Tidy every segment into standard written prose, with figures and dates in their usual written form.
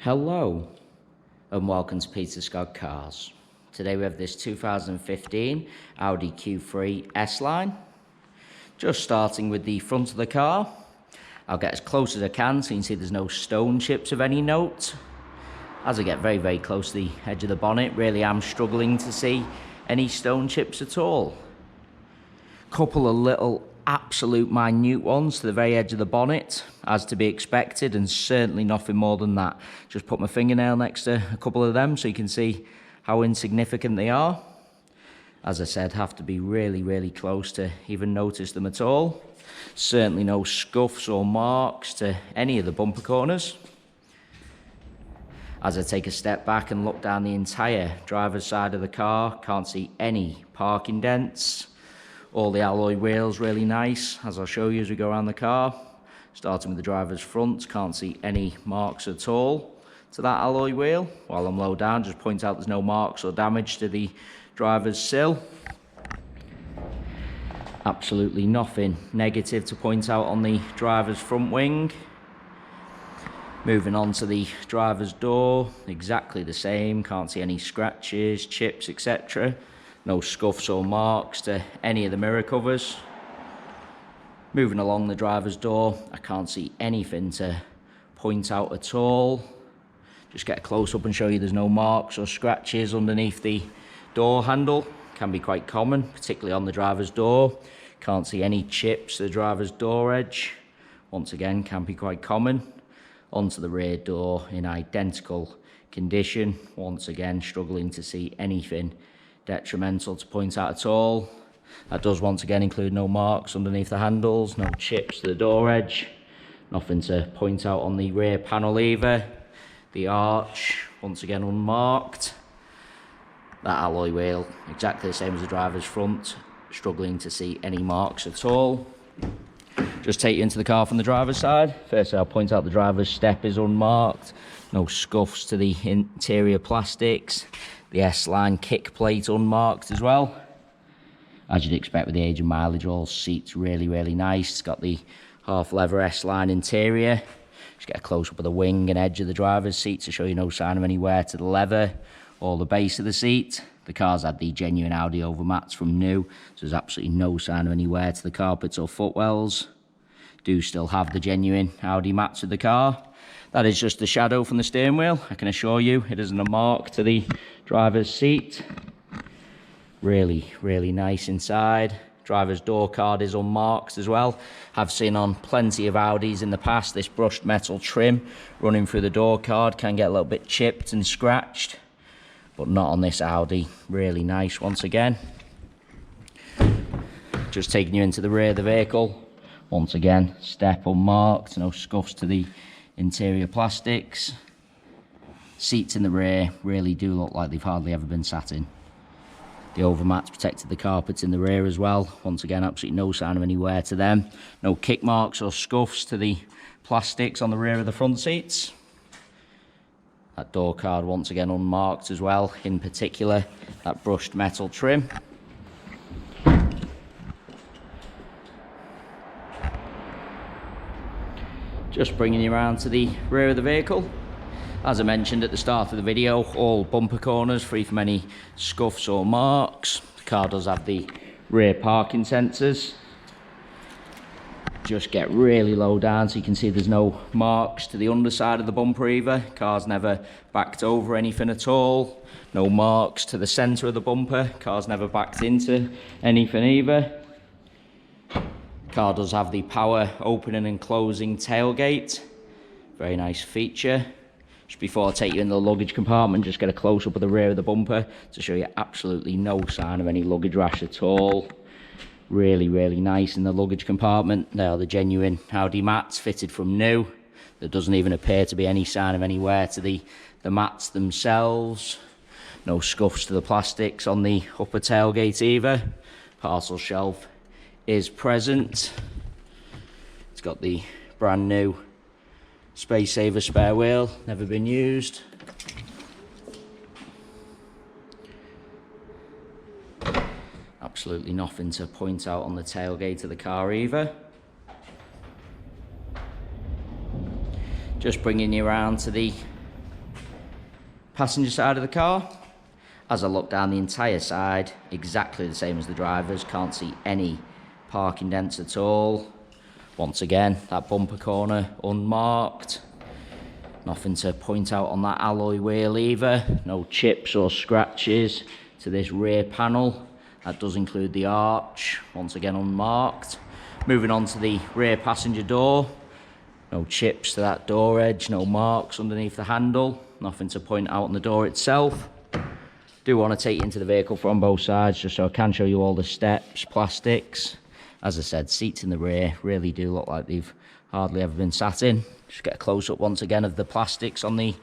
Hello and welcome to Peter Scott Cars. Today we have this 2015 Audi Q3 S-Line. Just starting with the front of the car. I'll get as close as I can so you can see there's no stone chips of any note. As I get very close to the edge of the bonnet, really am struggling to see any stone chips at all. Couple of little absolute minute ones to the very edge of the bonnet, as to be expected, and certainly nothing more than that. Just put my fingernail next to a couple of them so you can see how insignificant they are. As I said, have to be really close to even notice them at all. Certainly no scuffs or marks to any of the bumper corners. As I take a step back and look down the entire driver's side of the car, can't see any parking dents. All the alloy wheels really nice, as I'll show you as we go around the car. Starting with the driver's front, can't see any marks at all to that alloy wheel. While I'm low down, just point out there's no marks or damage to the driver's sill. Absolutely nothing negative to point out on the driver's front wing. Moving on to the driver's door, exactly the same, can't see any scratches, chips, etc. No scuffs or marks to any of the mirror covers. Moving along the driver's door, I can't see anything to point out at all. Just get a close up and show you there's no marks or scratches underneath the door handle. Can be quite common, particularly on the driver's door. Can't see any chips to the driver's door edge. Once again, can be quite common. Onto the rear door in identical condition. Once again, struggling to see anything detrimental to point out at all. That does once again include no marks underneath the handles, no chips to the door edge, nothing to point out on the rear panel either. The arch, once again unmarked. That alloy wheel, exactly the same as the driver's front, struggling to see any marks at all. Just take you into the car from the driver's side. First I'll point out the driver's step is unmarked, no scuffs to the interior plastics. The S-Line kick plate unmarked as well. As you'd expect with the age and mileage, all seats really nice. It's got the half leather S-Line interior. Just get a close up of the wing and edge of the driver's seat to show you no sign of any wear to the leather or the base of the seat. The car's had the genuine Audi overmats from new, so there's absolutely no sign of any wear to the carpets or footwells. Do still have the genuine Audi mats of the car. That is just the shadow from the steering wheel. I can assure you it isn't a mark to the driver's seat. Really nice inside. Driver's door card is unmarked as well. Have seen on plenty of Audis in the past this brushed metal trim running through the door card. Can get a little bit chipped and scratched, but not on this Audi. Really nice once again. Just taking you into the rear of the vehicle. Once again, step unmarked, no scuffs to the interior plastics. Seats in the rear really do look like they've hardly ever been sat in. The overmats protected the carpets in the rear as well. Once again, absolutely no sign of any wear to them. No kick marks or scuffs to the plastics on the rear of the front seats. That door card once again unmarked as well, in particular that brushed metal trim. Just bringing you around to the rear of the vehicle. As I mentioned at the start of the video, all bumper corners free from any scuffs or marks. The car does have the rear parking sensors. Just get really low down so you can see there's no marks to the underside of the bumper either. Car's never backed over anything at all. No marks to the centre of the bumper. Car's never backed into anything either. Car does have the power opening and closing tailgate. Very nice feature. Just before I take you in the luggage compartment, just get a close up of the rear of the bumper to show you absolutely no sign of any luggage rash at all. Really nice in the luggage compartment. They are the genuine Audi mats fitted from new. There doesn't even appear to be any sign of any wear to the mats themselves. No scuffs to the plastics on the upper tailgate either. Parcel shelf is present. It's got the brand new space saver spare wheel, never been used. Absolutely nothing to point out on the tailgate of the car either. Just bringing you around to the passenger side of the car, as I look down the entire side, exactly the same as the driver's. Can't see any parking dents at all. Once again, that bumper corner unmarked. Nothing to point out on that alloy wheel either. No chips or scratches to this rear panel. That does include the arch, once again unmarked. Moving on to the rear passenger door. No chips to that door edge, no marks underneath the handle. Nothing to point out on the door itself. Do want to take you into the vehicle from both sides just so I can show you all the steps, plastics. As I said, seats in the rear really do look like they've hardly ever been sat in. Just get a close-up once again of the plastics on the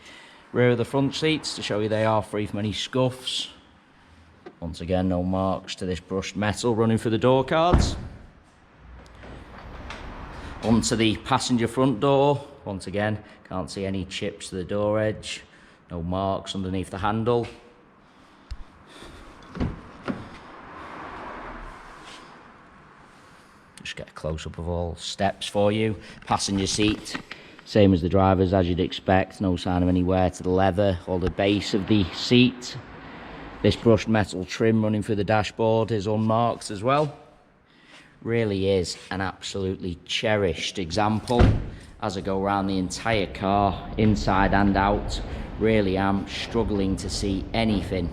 rear of the front seats to show you they are free from any scuffs. Once again, no marks to this brushed metal running through the door cards. Onto the passenger front door. Once again, can't see any chips to the door edge. No marks underneath the handle. Just get a close-up of all steps for you. Passenger seat, same as the driver's, as you'd expect. No sign of any wear to the leather or the base of the seat. This brushed metal trim running through the dashboard is unmarked as well. Really is an absolutely cherished example. As I go around the entire car, inside and out, really am struggling to see anything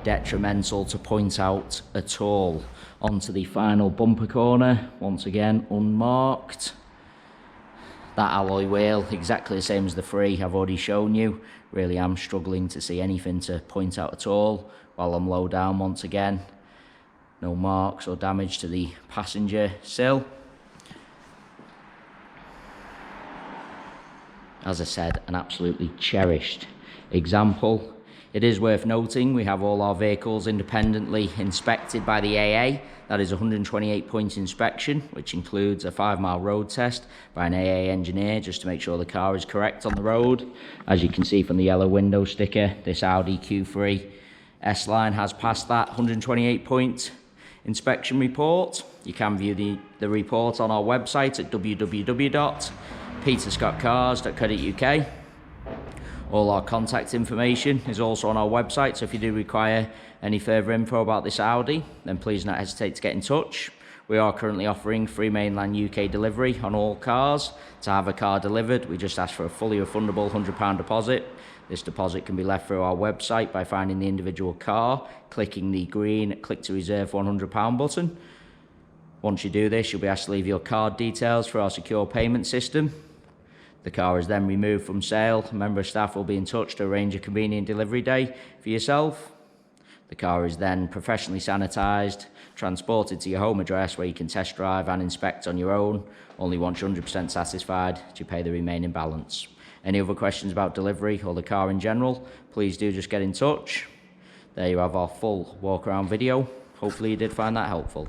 detrimental to point out at all. Onto the final bumper corner, once again unmarked. That alloy wheel, exactly the same as the free I've already shown you. Really am struggling to see anything to point out at all while I'm low down once again. No marks or damage to the passenger sill. As I said, an absolutely cherished example. It is worth noting we have all our vehicles independently inspected by the AA. That is a 128-point inspection, which includes a 5-mile road test by an AA engineer just to make sure the car is correct on the road. As you can see from the yellow window sticker, this Audi Q3 Sline has passed that 128-point inspection report. You can view the report on our website at www.peterscottcars.co.uk. All our contact information is also on our website, so if you do require any further info about this Audi, then please not hesitate to get in touch. We are currently offering free mainland UK delivery on all cars. To have a car delivered, we just ask for a fully refundable £100 deposit. This deposit can be left through our website by finding the individual car, clicking the green Click to Reserve £100 button. Once you do this, you'll be asked to leave your card details for our secure payment system. The car is then removed from sale. A member of staff will be in touch to arrange a convenient delivery day for yourself. The car is then professionally sanitised, transported to your home address where you can test drive and inspect on your own. Only once you're 100% satisfied do you pay the remaining balance. Any other questions about delivery or the car in general, please do just get in touch. There you have our full walk around video. Hopefully you did find that helpful.